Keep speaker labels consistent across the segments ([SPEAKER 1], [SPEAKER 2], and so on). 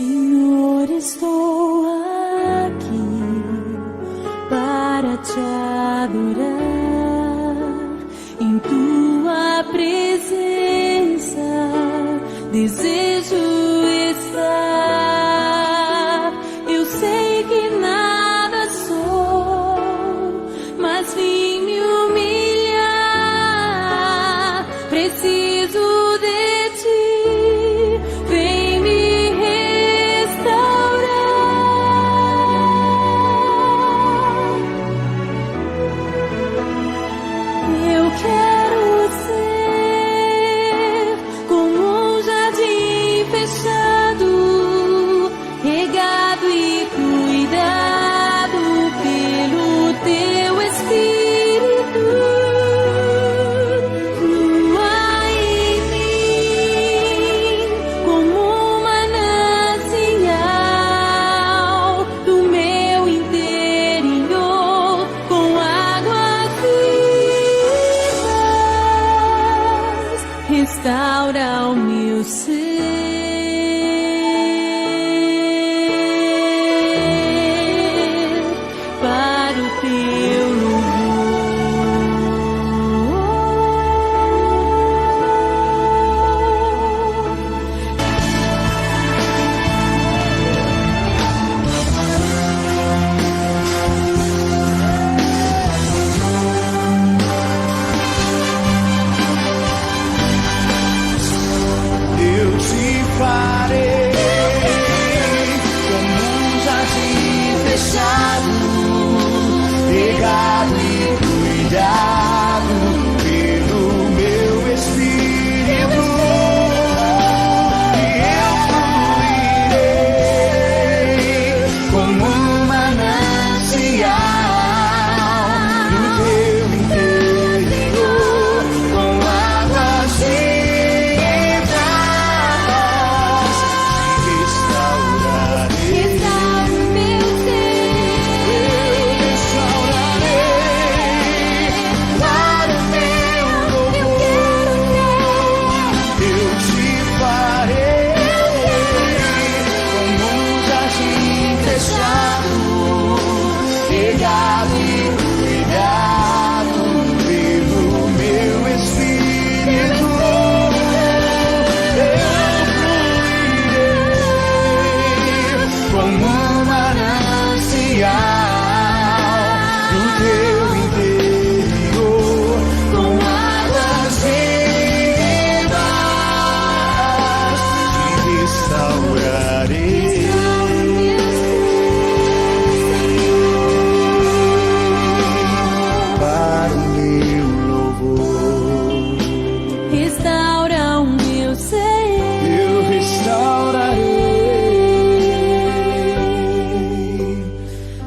[SPEAKER 1] Senhor, estou aqui para te adorar. Em tua presença desejo estar. Eu sei que nada sou, mas vim me humilhar. Preciso de ti, vem me restaurar. Eu quero ser como um jardim fechado, regado e cuidado pelo teu Espírito. Flua em mim como um manancial do meu interior, com águas vivas. Restaura o meu ser para o teu louvor.
[SPEAKER 2] Eu te farei como um jardim fechado, regado e cuidado pelo meu Espírito. E eu fluirei como um manancial no teu interior, com águas vivas. Te restaurarei,
[SPEAKER 1] Restaura o meu
[SPEAKER 2] restaurarei para o teu louvor. Eu te farei como um jardim fechado, regado e cuidado pelo meu Espírito. Eu fluirei como um manancial do teu interior, com águas vivas. Te restaurarei para o meu louvor.
[SPEAKER 1] Restaura o meu ser
[SPEAKER 2] Eu restaurarei,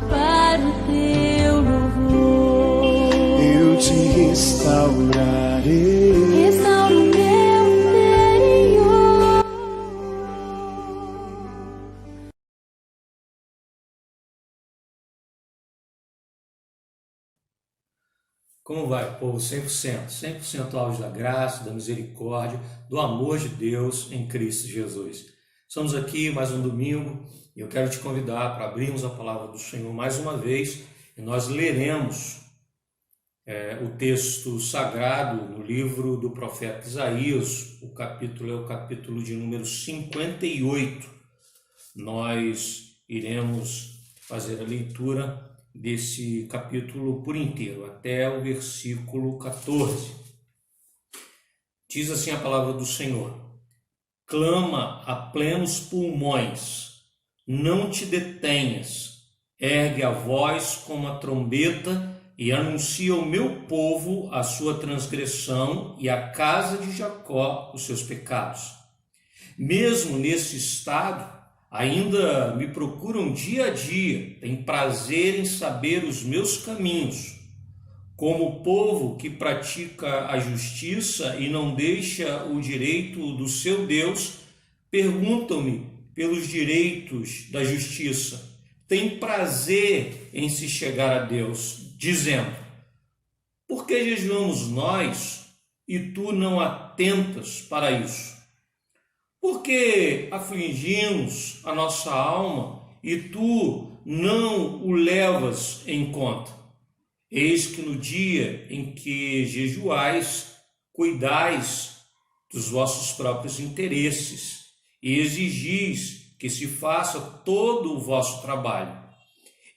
[SPEAKER 1] para o teu louvor.
[SPEAKER 2] eu te restaurarei.
[SPEAKER 1] Restaura o meu interior.
[SPEAKER 3] Como vai, povo? 100%, 100% alvos da graça, da misericórdia, do amor de Deus em Cristo Jesus. Estamos aqui mais um domingo e eu quero te convidar para abrirmos a palavra do Senhor mais uma vez e nós leremos o texto sagrado no livro do profeta Isaías. O capítulo é o capítulo de número 58. Nós iremos fazer a leitura desse capítulo por inteiro, até o versículo 14. Diz assim a palavra do Senhor: clama a plenos pulmões, não te detenhas, ergue a voz como a trombeta e anuncia ao meu povo a sua transgressão e à casa de Jacó os seus pecados. Mesmo nesse estado, ainda me procuram dia a dia, têm prazer em saber os meus caminhos. Como o povo que pratica a justiça e não deixa o direito do seu Deus, perguntam-me pelos direitos da justiça. Têm prazer em se chegar a Deus, dizendo: por que jejuamos nós e tu não atentas para isso? Por que afligimos a nossa alma e tu não o levas em conta? Eis que no dia em que jejuais, cuidais dos vossos próprios interesses e exigis que se faça todo o vosso trabalho.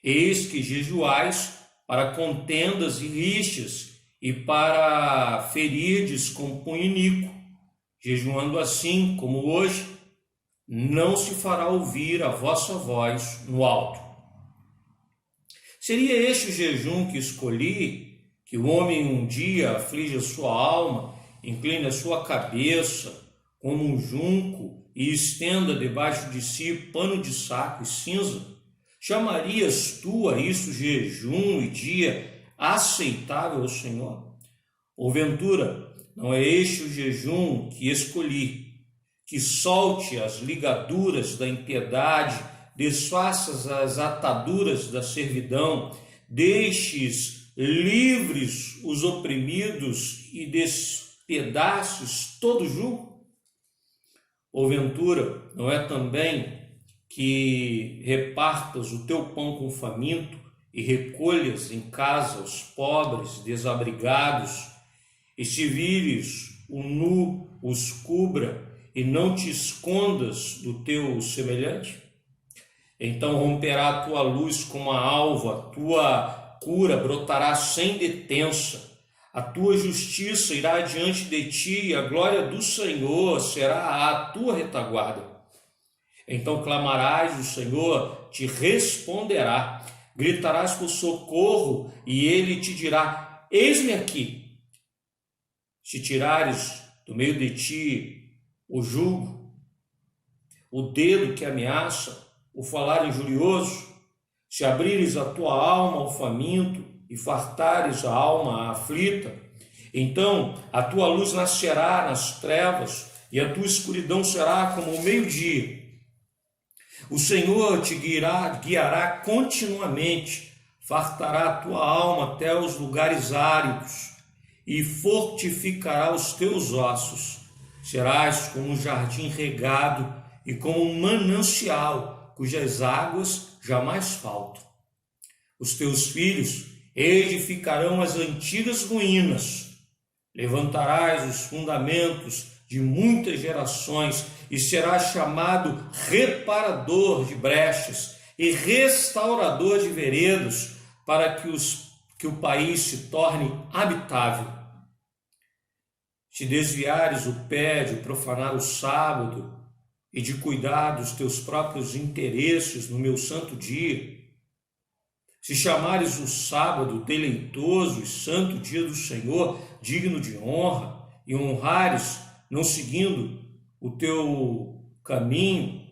[SPEAKER 3] Eis que jejuais para contendas e rixas e para ferirdes com punho iníquo. Jejuando assim como hoje, não se fará ouvir a vossa voz no alto. Seria este o jejum que escolhi, que o homem um dia aflige a sua alma, incline a sua cabeça como um junco e estenda debaixo de si pano de saco e cinza? Chamarias tu a isso jejum e dia aceitável ao Senhor? Porventura, não é este o jejum que escolhi, que solte as ligaduras da impiedade, desfaças as ataduras da servidão, deixes livres os oprimidos e despedaços todo jugo? Porventura, não é também que repartas o teu pão com o faminto e recolhas em casa os pobres desabrigados, e se vires o nu, os cubra, e não te escondas do teu semelhante? Então romperá a tua luz como a alva, a tua cura brotará sem detença, a tua justiça irá diante de ti, e a glória do Senhor será a tua retaguarda. Então clamarás, o Senhor te responderá, gritarás por socorro, e ele te dirá: eis-me aqui. Se tirares do meio de ti o jugo, o dedo que ameaça, o falar injurioso, se abrires a tua alma ao faminto e fartares a alma aflita, então a tua luz nascerá nas trevas e a tua escuridão será como o meio-dia. O Senhor te guiará continuamente, fartará a tua alma até os lugares áridos e fortificará os teus ossos. Serás como um jardim regado e como um manancial, cujas águas jamais faltam. Os teus filhos edificarão as antigas ruínas, levantarás os fundamentos de muitas gerações e serás chamado reparador de brechas e restaurador de veredas, para que o país se torne habitável. Se desviares o pé de profanar o sábado e de cuidar dos teus próprios interesses no meu santo dia, se chamares o sábado deleitoso e santo dia do Senhor, digno de honra, e honrares, não seguindo o teu caminho,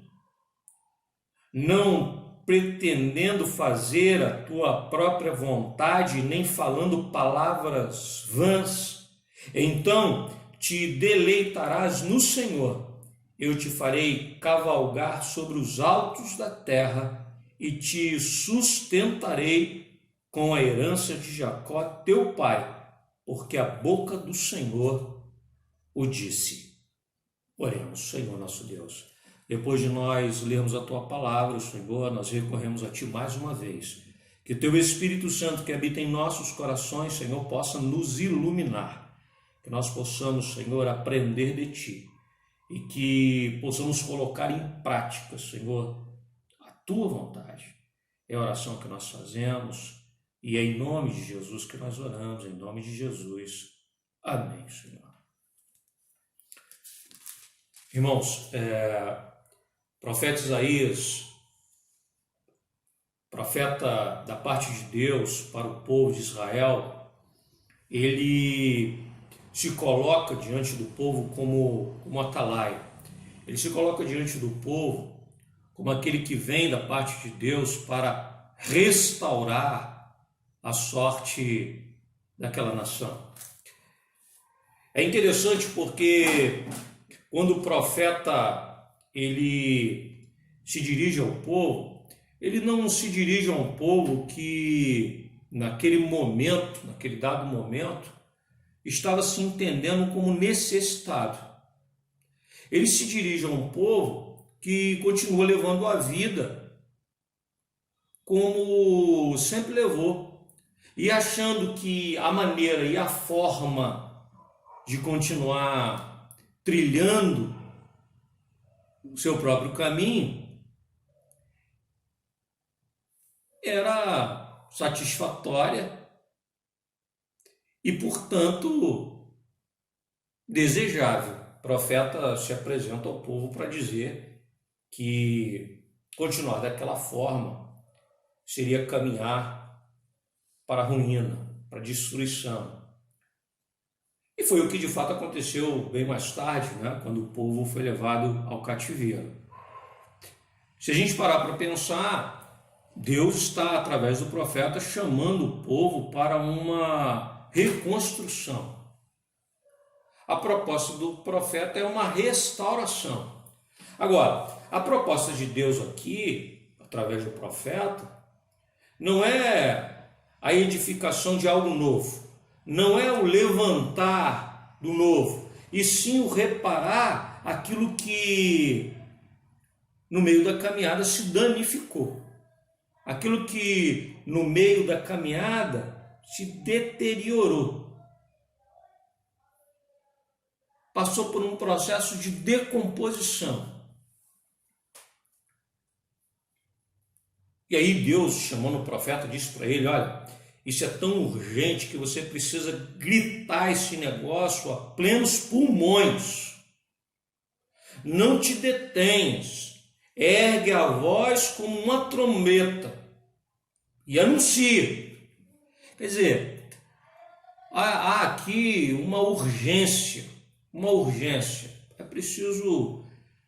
[SPEAKER 3] não pretendendo fazer a tua própria vontade, nem falando palavras vãs, então te deleitarás no Senhor. Eu te farei cavalgar sobre os altos da terra e te sustentarei com a herança de Jacó, teu pai, porque a boca do Senhor o disse. Oremos. Senhor nosso Deus, depois de nós lermos a tua palavra, Senhor, nós recorremos a ti mais uma vez. Que teu Espírito Santo que habita em nossos corações, Senhor, possa nos iluminar. Que nós possamos, Senhor, aprender de ti e que possamos colocar em prática, Senhor, a tua vontade. É a oração que nós fazemos e é em nome de Jesus que nós oramos, em nome de Jesus. Amém, Senhor. Irmãos, profeta Isaías, profeta da parte de Deus para o povo de Israel, ele se coloca diante do povo como atalaia. Ele se coloca diante do povo como aquele que vem da parte de Deus para restaurar a sorte daquela nação. É interessante porque quando o profeta ele se dirige ao povo, ele não se dirige a um povo que naquele momento, naquele dado momento, estava se entendendo como necessitado. ele se dirige a um povo que continua levando a vida como sempre levou, e achando que a maneira e a forma de continuar trilhando o seu próprio caminho era satisfatória e, portanto, desejável. O profeta se apresenta ao povo para dizer que continuar daquela forma seria caminhar para a ruína, para a destruição. E foi o que de fato aconteceu bem mais tarde, né, quando o povo foi levado ao cativeiro. Se a gente parar para pensar, Deus está, através do profeta, chamando o povo para uma reconstrução. A proposta do profeta é uma restauração. Agora, a proposta de Deus aqui, através do profeta, não é a edificação de algo novo, não é o levantar do novo, e sim o reparar aquilo que no meio da caminhada se danificou, aquilo que no meio da caminhada se deteriorou, passou por um processo de decomposição. E aí Deus, chamando o profeta, disse para ele: olha, isso é tão urgente que você precisa gritar esse negócio a plenos pulmões. Não te detenhas, ergue a voz como uma trombeta e anuncia. Quer dizer, há aqui uma urgência. É preciso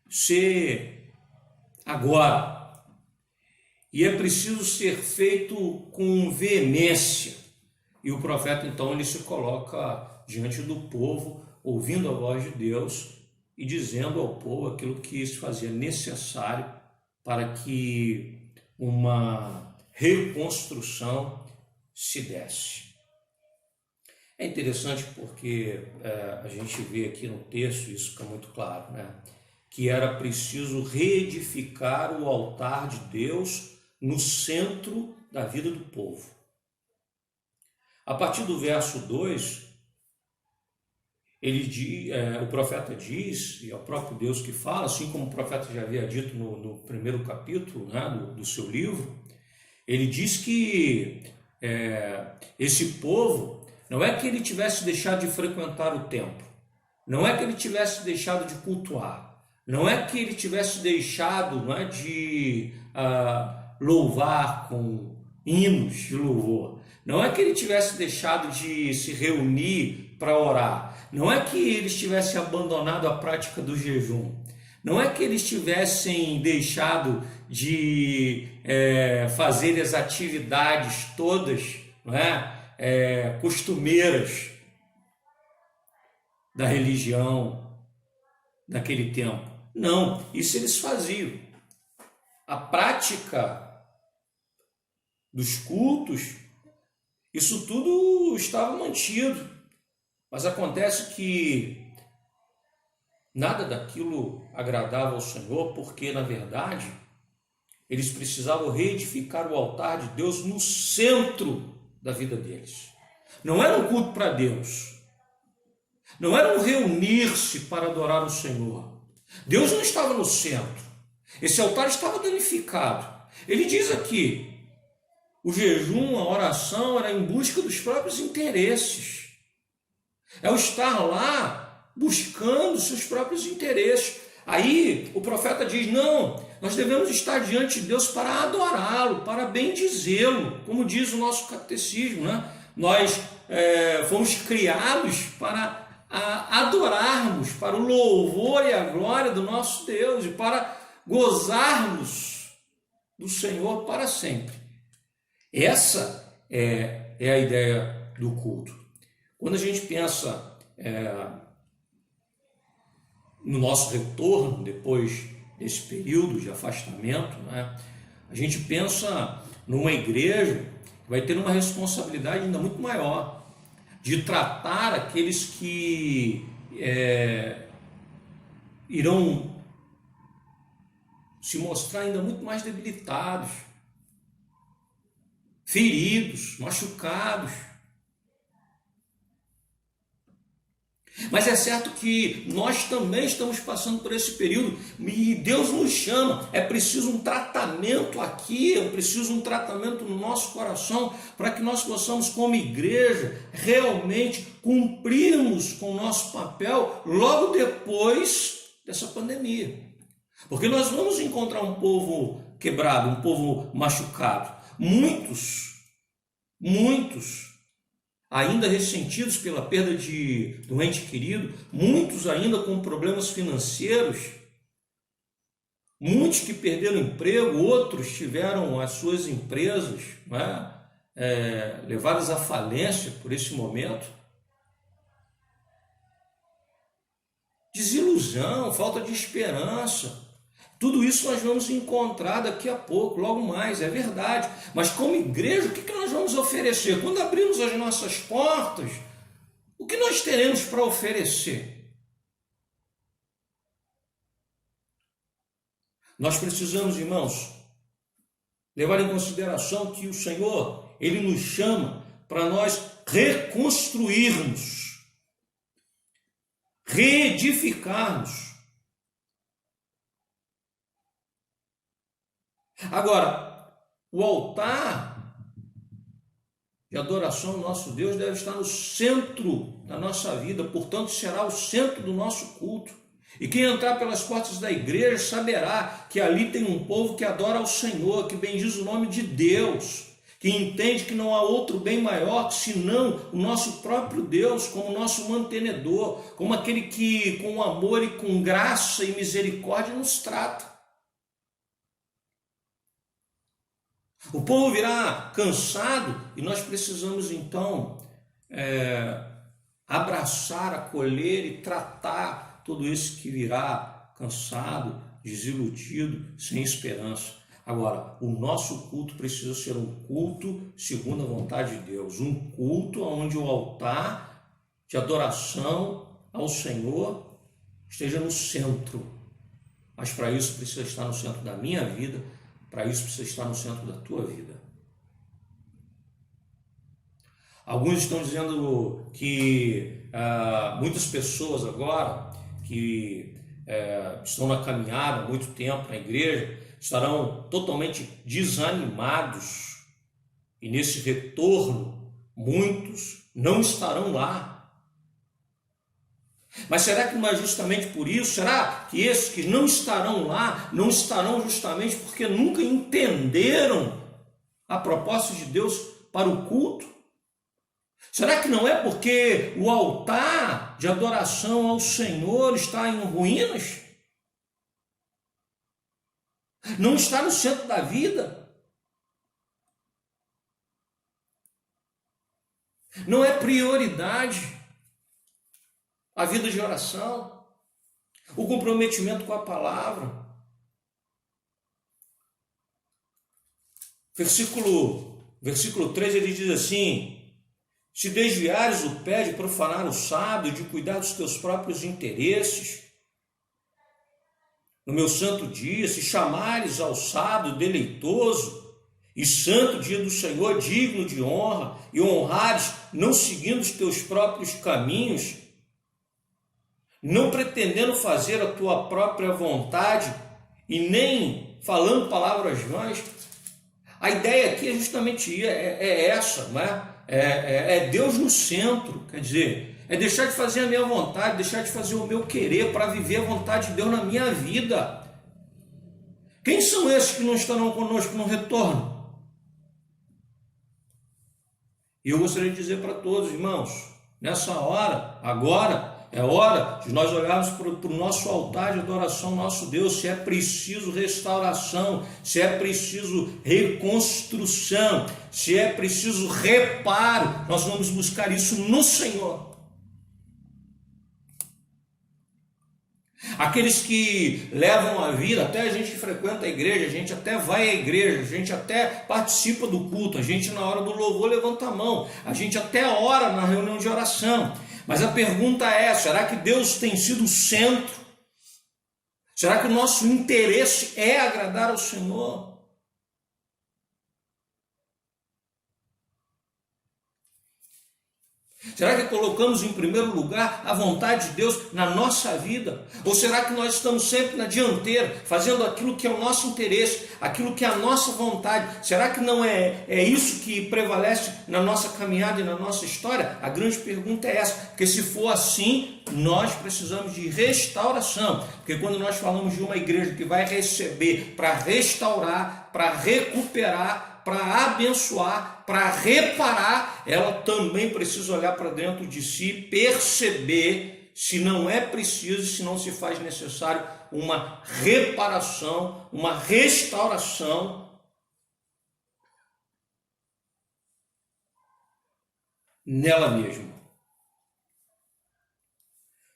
[SPEAKER 3] ser agora. E é preciso ser feito com veemência. E o profeta, então, ele se coloca diante do povo, ouvindo a voz de Deus e dizendo ao povo aquilo que se fazia necessário para que uma reconstrução se desse. É interessante porque a gente vê aqui no texto, isso fica muito claro, né? Que era preciso reedificar o altar de Deus no centro da vida do povo. A partir do verso 2, o profeta diz, e é o próprio Deus que fala, assim como o profeta já havia dito no primeiro capítulo, né, do seu livro, ele diz que esse povo, não é que ele tivesse deixado de frequentar o templo, não é que ele tivesse deixado de cultuar, não é que ele tivesse deixado, não é, de louvar com hinos de louvor, não é que ele tivesse deixado de se reunir para orar, não é que eles tivessem abandonado a prática do jejum, não é que eles tivessem deixado de fazer as atividades todas, não é, costumeiras da religião daquele tempo. Não, isso eles faziam. A prática dos cultos, isso tudo estava mantido, mas acontece que nada daquilo agradava ao Senhor, porque na verdade eles precisavam reedificar o altar de Deus no centro da vida deles. Não era um culto para Deus, não era um reunir-se para adorar o Senhor. Deus não estava no centro, esse altar estava danificado. Ele diz aqui, o jejum, a oração era em busca dos próprios interesses. É o estar lá buscando seus próprios interesses. Aí o profeta diz, não, nós devemos estar diante de Deus para adorá-lo, para bendizê-lo, como diz o nosso catecismo, né? Nós fomos criados para adorarmos, para o louvor e a glória do nosso Deus e para gozarmos do Senhor para sempre. Essa é a ideia do culto. Quando a gente pensa no nosso retorno, depois desse período de afastamento, né, a gente pensa numa igreja que vai ter uma responsabilidade ainda muito maior de tratar aqueles que irão se mostrar ainda muito mais debilitados, feridos, machucados. Mas é certo que nós também estamos passando por esse período e Deus nos chama. É preciso um tratamento aqui, é preciso um tratamento no nosso coração para que nós possamos, como igreja, realmente cumprirmos com o nosso papel logo depois dessa pandemia. Porque nós vamos encontrar um povo quebrado, um povo machucado. Muitos ainda ressentidos pela perda do ente querido, muitos ainda com problemas financeiros, muitos que perderam emprego, outros tiveram as suas empresas, né, levadas à falência por esse momento. Desilusão, falta de esperança. Tudo isso nós vamos encontrar daqui a pouco, logo mais, é verdade. Mas como igreja, o que nós vamos oferecer? Quando abrimos as nossas portas, o que nós teremos para oferecer? Nós precisamos, irmãos, levar em consideração que o Senhor, Ele nos chama para nós reconstruirmos, reedificarmos. Agora, o altar de adoração ao nosso Deus deve estar no centro da nossa vida, portanto será o centro do nosso culto. E quem entrar pelas portas da igreja saberá que ali tem um povo que adora ao Senhor, que bendiz o nome de Deus, que entende que não há outro bem maior senão o nosso próprio Deus, como nosso mantenedor, como aquele que com amor e com graça e misericórdia nos trata. O povo virá cansado e nós precisamos então abraçar, acolher e tratar todo esse que virá cansado, desiludido, sem esperança. Agora, o nosso culto precisa ser um culto segundo a vontade de Deus, um culto onde o altar de adoração ao Senhor esteja no centro. Mas para isso precisa estar no centro da minha vida, para isso precisa estar no centro da tua vida. Alguns estão dizendo que muitas pessoas agora que estão na caminhada há muito tempo na igreja estarão totalmente desanimados e nesse retorno muitos não estarão lá. Mas será que não é justamente por isso? Será que esses que não estarão lá, não estarão justamente porque nunca entenderam a proposta de Deus para o culto? Será que não é porque o altar de adoração ao Senhor está em ruínas? Não está no centro da vida? Não é prioridade a vida de oração, o comprometimento com a palavra. Versículo 3, ele diz assim: se desviares o pé de profanar o sábado, de cuidar dos teus próprios interesses, no meu santo dia, se chamares ao sábado deleitoso e santo dia do Senhor, digno de honra, e honrares, não seguindo os teus próprios caminhos, não pretendendo fazer a tua própria vontade e nem falando palavras vãs. A ideia aqui é justamente essa, não é? É Deus no centro, quer dizer, é deixar de fazer a minha vontade, deixar de fazer o meu querer para viver a vontade de Deus na minha vida. Quem são esses que não estarão conosco no retorno? E eu gostaria de dizer para todos, irmãos, nessa hora, agora, é hora de nós olharmos para o nosso altar de adoração, nosso Deus, se é preciso restauração, se é preciso reconstrução, se é preciso reparo, nós vamos buscar isso no Senhor. Aqueles que levam a vida, até a gente que frequenta a igreja, a gente até vai à igreja, a gente até participa do culto, a gente na hora do louvor levanta a mão, a gente até ora na reunião de oração. Mas a pergunta é, será que Deus tem sido o centro Será que o nosso interesse é agradar ao Senhor? Será que colocamos em primeiro lugar a vontade de Deus na nossa vida? Ou será que nós estamos sempre na dianteira, fazendo aquilo que é o nosso interesse, aquilo que é a nossa vontade? Será que não é isso que prevalece na nossa caminhada e na nossa história? A grande pergunta é essa, porque se for assim, nós precisamos de restauração. Porque quando nós falamos de uma igreja que vai receber para restaurar, para recuperar, para abençoar, para reparar, ela também precisa olhar para dentro de si, perceber se não é preciso, se não se faz necessário uma reparação, uma restauração nela mesma.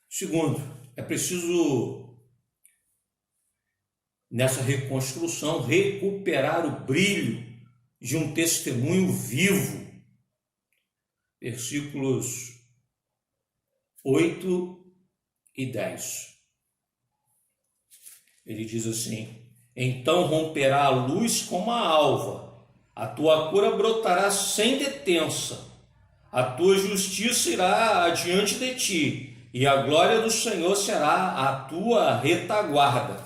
[SPEAKER 3] Segundo, é preciso, nessa reconstrução, recuperar o brilho de um testemunho vivo. Versículos 8 e 10. Ele diz assim: então romperá a luz como a alva, a tua cura brotará sem detença, a tua justiça irá adiante de ti, e a glória do Senhor será a tua retaguarda.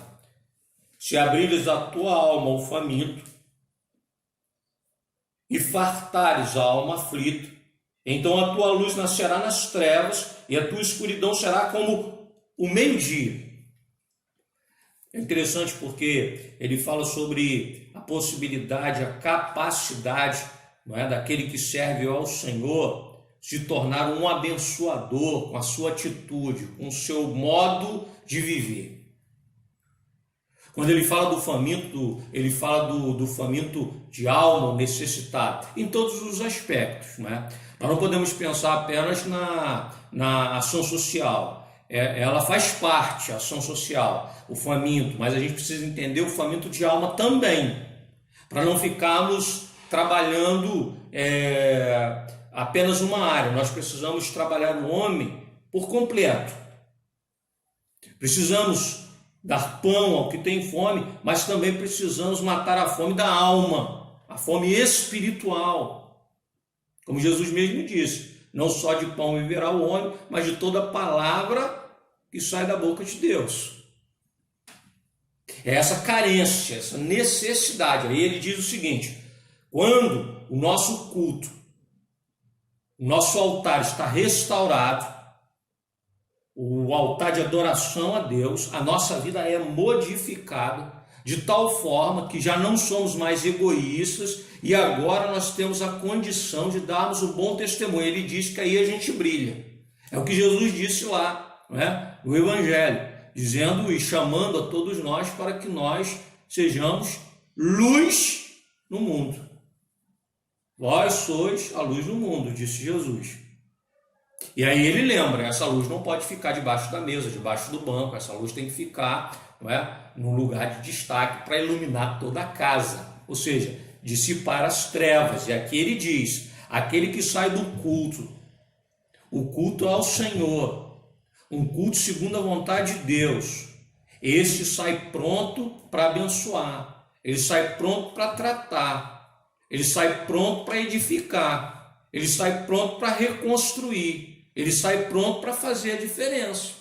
[SPEAKER 3] Se abrires a tua alma ao faminto, e fartares a alma aflita, então a tua luz nascerá nas trevas, e a tua escuridão será como o meio-dia. É interessante porque ele fala sobre a possibilidade, a capacidade, não é, daquele que serve ao Senhor se tornar um abençoador com a sua atitude, com o seu modo de viver. Quando ele fala do faminto, ele fala do faminto de alma, necessitado, em todos os aspectos, né? Nós não podemos pensar apenas na ação social. Ela faz parte, a ação social, o faminto, mas a gente precisa entender o faminto de alma também, para não ficarmos trabalhando apenas uma área. Nós precisamos trabalhar o homem por completo. Precisamos dar pão ao que tem fome, mas também precisamos matar a fome da alma, a fome espiritual. Como Jesus mesmo disse, não só de pão viverá o homem, mas de toda palavra que sai da boca de Deus. É essa carência, essa necessidade. Aí ele diz o seguinte: quando o nosso culto, o nosso altar está restaurado, o altar de adoração a Deus, a nossa vida é modificada de tal forma que já não somos mais egoístas e agora nós temos a condição de darmos um bom testemunho. Ele diz que aí a gente brilha. É o que Jesus disse lá, não é? No Evangelho, dizendo e chamando a todos nós para que nós sejamos luz no mundo. Vós sois a luz do mundo, disse Jesus. E aí ele lembra, essa luz não pode ficar debaixo da mesa, debaixo do banco, essa luz tem que ficar, não é, num lugar de destaque para iluminar toda a casa, ou seja, dissipar as trevas. E aqui ele diz, aquele que sai do culto, o culto ao Senhor, um culto segundo a vontade de Deus, esse sai pronto para abençoar, ele sai pronto para tratar, ele sai pronto para edificar, ele sai pronto para reconstruir, ele sai pronto para fazer a diferença.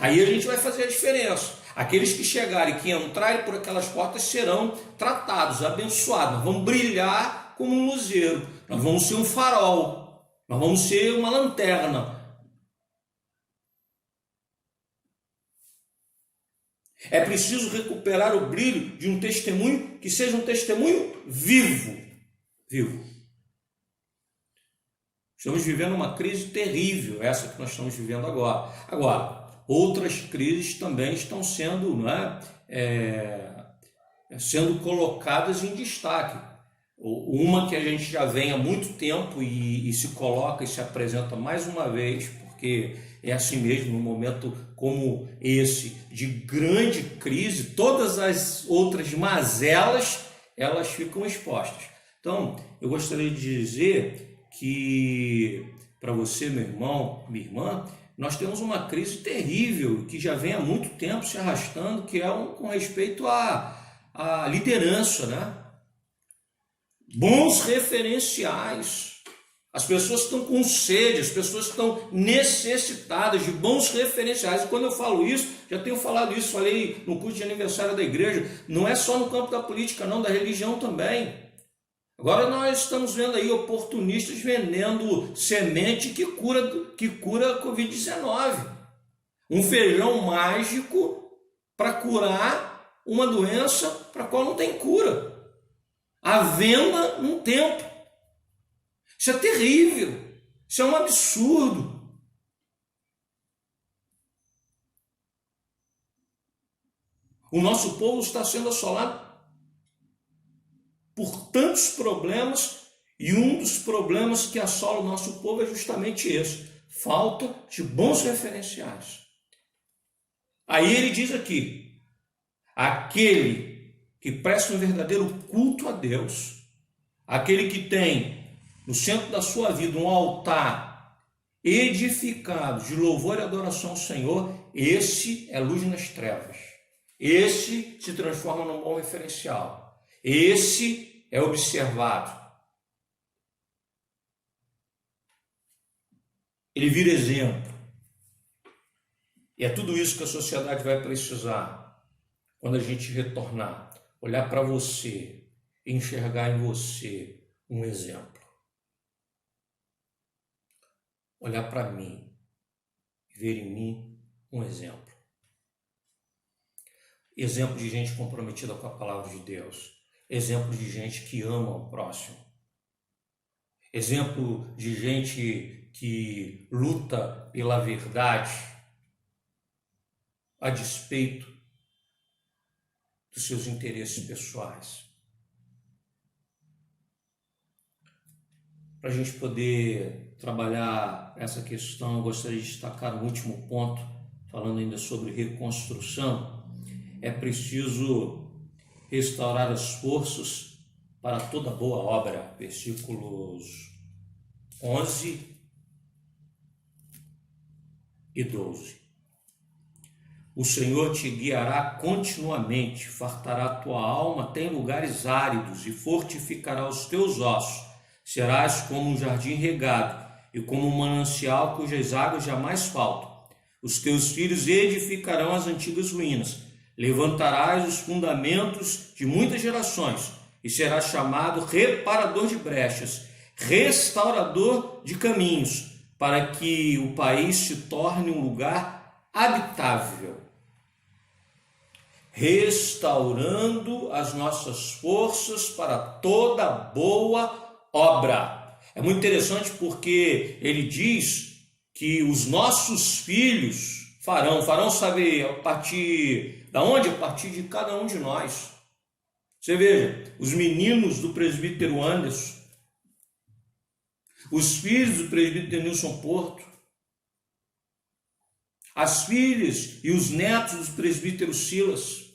[SPEAKER 3] Aí a gente vai fazer a diferença. Aqueles que chegarem, que entrarem por aquelas portas serão tratados, abençoados. Nós vamos brilhar como um luzeiro, nós vamos ser um farol, nós vamos ser uma lanterna. É preciso recuperar o brilho de um testemunho que seja um testemunho vivo. Estamos vivendo uma crise terrível, essa que nós estamos vivendo agora. Agora, outras crises também estão sendo, sendo colocadas em destaque. Uma que a gente já vem há muito tempo e se coloca e se apresenta mais uma vez, porque é assim mesmo, num momento como esse, de grande crise, todas as outras mazelas, elas ficam expostas. Então, eu gostaria de dizer que, para você, meu irmão, minha irmã, nós temos uma crise terrível que já vem há muito tempo se arrastando, que é com respeito à liderança, né? Bons referenciais. As pessoas estão com sede, as pessoas estão necessitadas de bons referenciais. E quando eu falo isso, já tenho falado isso, falei no curso de aniversário da igreja, não é só no campo da política, não, da religião também. Agora nós estamos vendo aí oportunistas vendendo semente que cura a Covid-19. Um feijão mágico para curar uma doença para a qual não tem cura. À venda num tempo. Isso é terrível. Isso é um absurdo. O nosso povo está sendo assolado por tantos problemas, e um dos problemas que assola o nosso povo é justamente esse: falta de bons referenciais. Aí ele diz aqui: aquele que presta um verdadeiro culto a Deus, aquele que tem no centro da sua vida um altar edificado de louvor e adoração ao Senhor, esse é luz nas trevas. Esse se transforma num bom referencial. Esse é observado. Ele vira exemplo. E é tudo isso que a sociedade vai precisar quando a gente retornar. Olhar para você e enxergar em você um exemplo. Olhar para mim e ver em mim um exemplo. Exemplo de gente comprometida com a palavra de Deus. Exemplo de gente que ama o próximo. Exemplo de gente que luta pela verdade a despeito dos seus interesses pessoais. Para a gente poder trabalhar essa questão, eu gostaria de destacar um último ponto, falando ainda sobre reconstrução. É preciso restaurar as forças para toda boa obra. Versículos 11 e 12. O Senhor te guiará continuamente, fartará a tua alma até em lugares áridos e fortificará os teus ossos. Serás como um jardim regado e como um manancial cujas águas jamais faltam. Os teus filhos edificarão as antigas ruínas. Levantarás os fundamentos de muitas gerações e serás chamado reparador de brechas, restaurador de caminhos, para que o país se torne um lugar habitável. Restaurando as nossas forças para toda boa obra. É muito interessante porque ele diz que os nossos filhos farão, sabe, a partir da onde? A partir de cada um de nós. Você veja, os meninos do presbítero Anderson, os filhos do presbítero Nilson Porto, as filhas e os netos do presbítero Silas,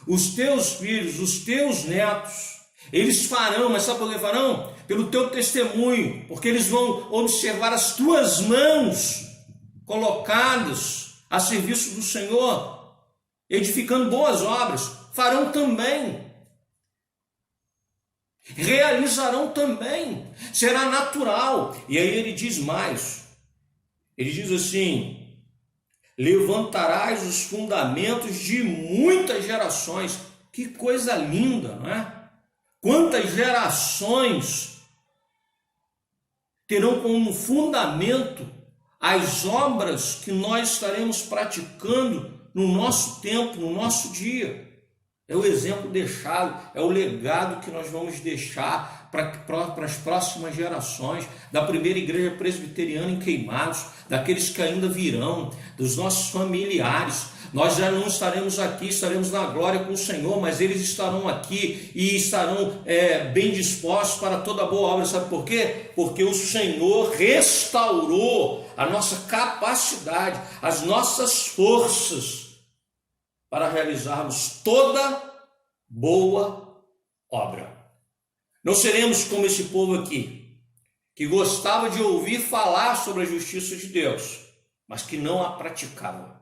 [SPEAKER 3] os teus filhos, os teus netos, eles farão, mas sabe por que farão? Pelo teu testemunho, porque eles vão observar as tuas mãos colocadas a serviço do Senhor, edificando boas obras. Farão também, realizarão também, será natural. E aí ele diz mais, ele diz assim: levantarás os fundamentos de muitas gerações. Que coisa linda, não é? Quantas gerações terão como fundamento as obras que nós estaremos praticando no nosso tempo, no nosso dia. É o exemplo deixado, é o legado que nós vamos deixar para as próximas gerações, da primeira igreja presbiteriana em Queimados, daqueles que ainda virão, dos nossos familiares. Nós já não estaremos aqui, estaremos na glória com o Senhor, mas eles estarão aqui e estarão bem dispostos para toda boa obra. Sabe por quê? Porque o Senhor restaurou a nossa capacidade, as nossas forças para realizarmos toda boa obra. Não seremos como esse povo aqui, que gostava de ouvir falar sobre a justiça de Deus, mas que não a praticava.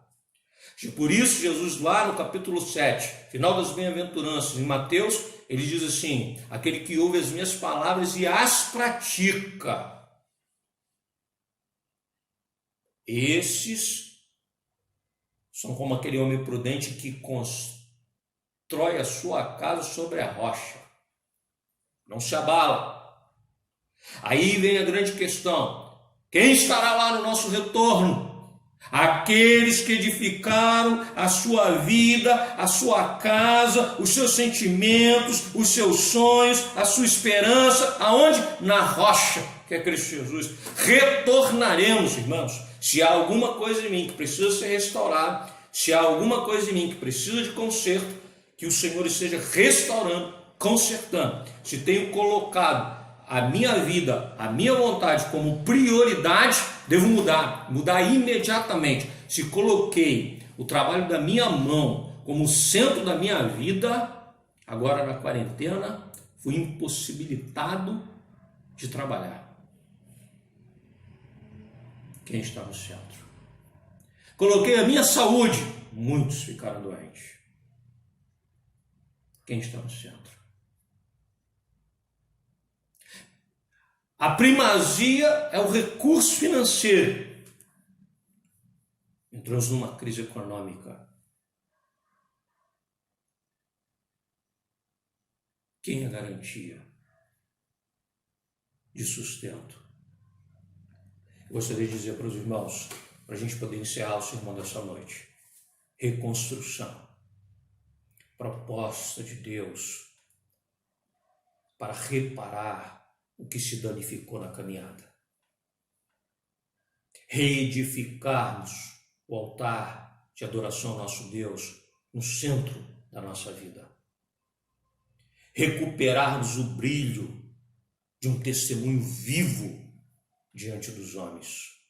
[SPEAKER 3] E por isso Jesus lá no capítulo 7, final das bem-aventuranças, em Mateus, ele diz assim: aquele que ouve as minhas palavras e as pratica, esses são como aquele homem prudente que constrói a sua casa sobre a rocha, não se abala. Aí vem a grande questão: quem estará lá no nosso retorno? Aqueles que edificaram a sua vida, a sua casa, os seus sentimentos, os seus sonhos, a sua esperança, aonde? Na rocha, que é Cristo Jesus. Retornaremos, irmãos. Se há alguma coisa em mim que precisa ser restaurada, se há alguma coisa em mim que precisa de conserto, que o Senhor esteja restaurando, consertando. Se tenho colocado a minha vida, a minha vontade como prioridade, devo mudar imediatamente. Se coloquei o trabalho da minha mão como centro da minha vida, agora na quarentena, fui impossibilitado de trabalhar. Quem está no centro? Coloquei a minha saúde, muitos ficaram doentes. Quem está no centro? A primazia é o recurso financeiro. Entramos numa crise econômica. Quem é a garantia de sustento? Eu gostaria de dizer para os irmãos, para a gente poder encerrar o sermão dessa noite: reconstrução, proposta de Deus para reparar o que se danificou na caminhada. Reedificarmos o altar de adoração ao nosso Deus no centro da nossa vida. Recuperarmos o brilho de um testemunho vivo diante dos homens.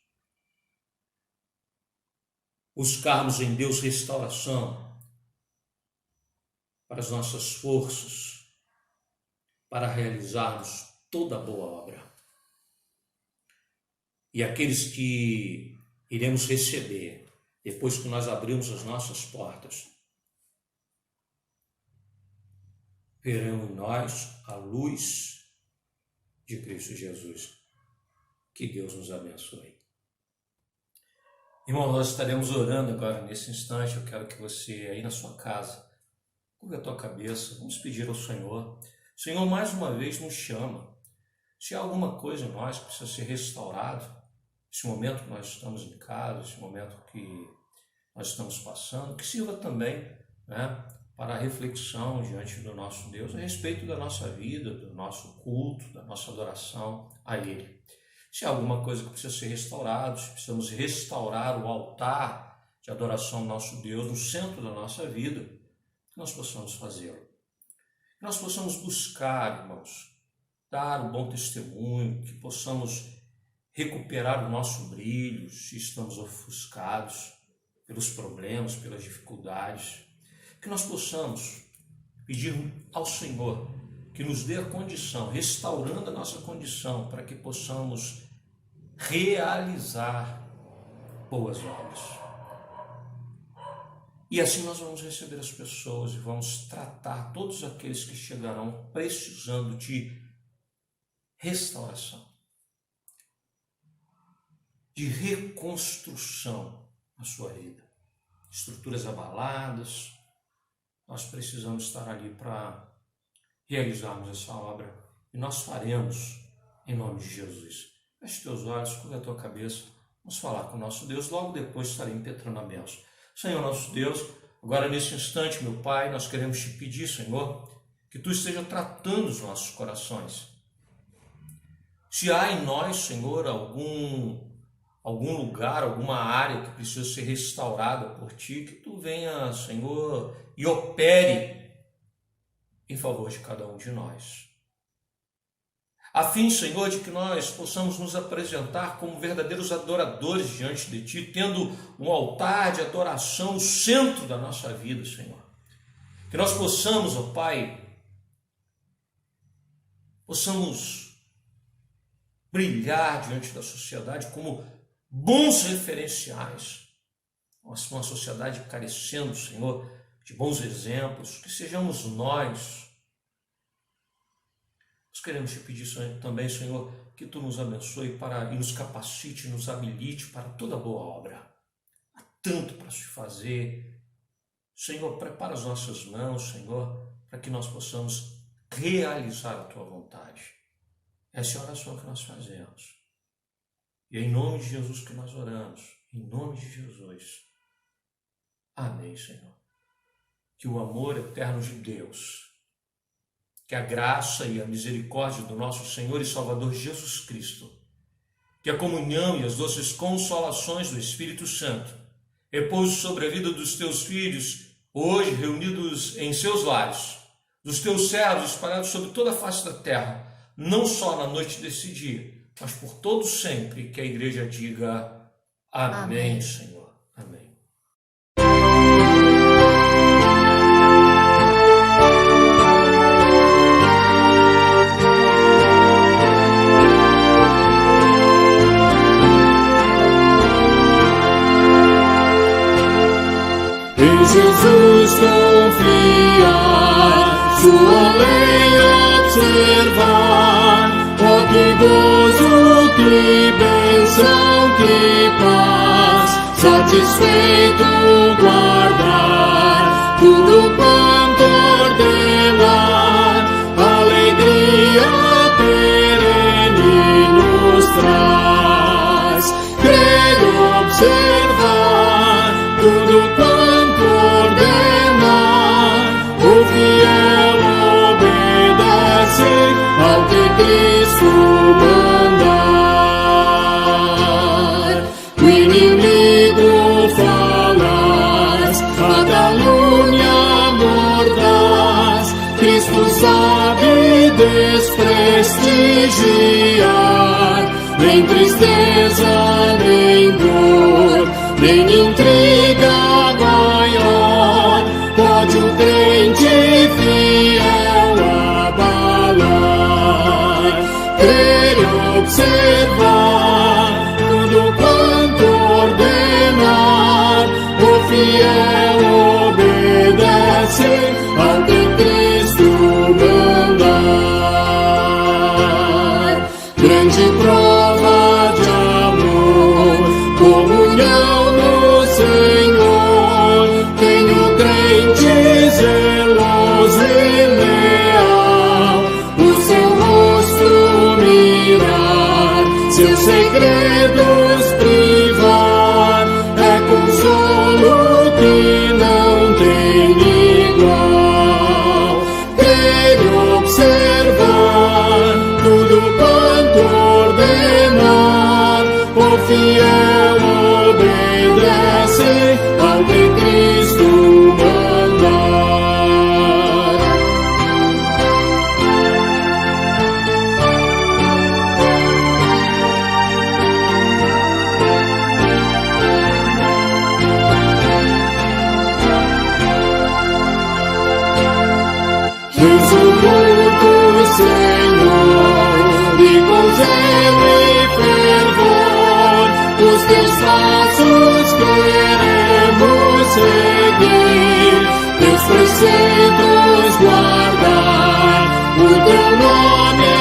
[SPEAKER 3] Buscarmos em Deus restauração para as nossas forças, para realizarmos toda boa obra. E aqueles que iremos receber, depois que nós abrirmos as nossas portas, verão em nós a luz de Cristo Jesus. Que Deus nos abençoe. Irmão, nós estaremos orando agora nesse instante. Eu quero que você aí na sua casa curva a tua cabeça, vamos pedir ao Senhor. O Senhor mais uma vez nos chama. Se há alguma coisa em nós que precisa ser restaurado, esse momento que nós estamos em casa, esse momento que nós estamos passando, que sirva também, né, para a reflexão diante do nosso Deus a respeito da nossa vida, do nosso culto, da nossa adoração a Ele. Se há alguma coisa que precisa ser restaurada, se precisamos restaurar o altar de adoração ao nosso Deus no centro da nossa vida, que nós possamos fazê-lo. Que nós possamos buscar, irmãos, dar um bom testemunho, que possamos recuperar o nosso brilho, se estamos ofuscados pelos problemas, pelas dificuldades, que nós possamos pedir ao Senhor que nos dê a condição, restaurando a nossa condição, para que possamos realizar boas obras. E assim nós vamos receber as pessoas e vamos tratar todos aqueles que chegarão precisando de restauração, de reconstrução na sua vida. Estruturas abaladas, nós precisamos estar ali para realizarmos essa obra e nós faremos em nome de Jesus. Feche teus olhos, curva a tua cabeça, vamos falar com o nosso Deus, logo depois estarei impetrando a bênção. Senhor nosso Deus, agora nesse instante, meu Pai, nós queremos te pedir, Senhor, que Tu esteja tratando os nossos corações. Se há em nós, Senhor, algum lugar, alguma área que precisa ser restaurada por Ti, que Tu venha, Senhor, e opere em favor de cada um de nós. A fim, Senhor, de que nós possamos nos apresentar como verdadeiros adoradores diante de Ti, tendo um altar de adoração no centro da nossa vida, Senhor. Que nós possamos, ó Pai, possamos brilhar diante da sociedade como bons referenciais. Uma sociedade carecendo, Senhor, de bons exemplos, que sejamos nós. Nós queremos te pedir também, Senhor, que Tu nos abençoe e nos capacite, nos habilite para toda boa obra. Há tanto para se fazer. Senhor, prepara as nossas mãos, Senhor, para que nós possamos realizar a Tua vontade. Essa é a oração que nós fazemos. E é em nome de Jesus que nós oramos. Em nome de Jesus. Amém, Senhor. Que o amor eterno de Deus, que a graça e a misericórdia do nosso Senhor e Salvador Jesus Cristo, que a comunhão e as doces consolações do Espírito Santo repouse sobre a vida dos teus filhos, hoje reunidos em seus lares, dos teus servos espalhados sobre toda a face da terra, não só na noite desse dia, mas por todo sempre, que a igreja diga amém, Senhor. Amém.
[SPEAKER 2] Em Jesus confiar, sua lei observar, oh que gozo, que bênção, que paz, satisfeito guardar tudo quanto ordenar, alegria perene nos traz, crer observar tudo quanto ordenar, o fiel obedece ao que Cristo mandar. O inimigo falaz, a calúnia mordaz, Cristo sabe desprestigiar, nem tristeza, nem dor, nem intriga maior, pode o crente fiel abalar. Crer e observar tudo quanto ordenar, o fiel obedece ao que Cristo mandar. Grande prova de amor, comunhão no Senhor, tem o crente zeloso e leal, o seu rosto mirar, seus segredos privar, é consolo que não tem igual. Crer e observar tudo quanto ordenar, o fiel obedece ao que Cristo mandar. Resoluto, Senhor, e com zelo e fervor, os teus passos queremos seguir, teus preceitos guardar, o teu nome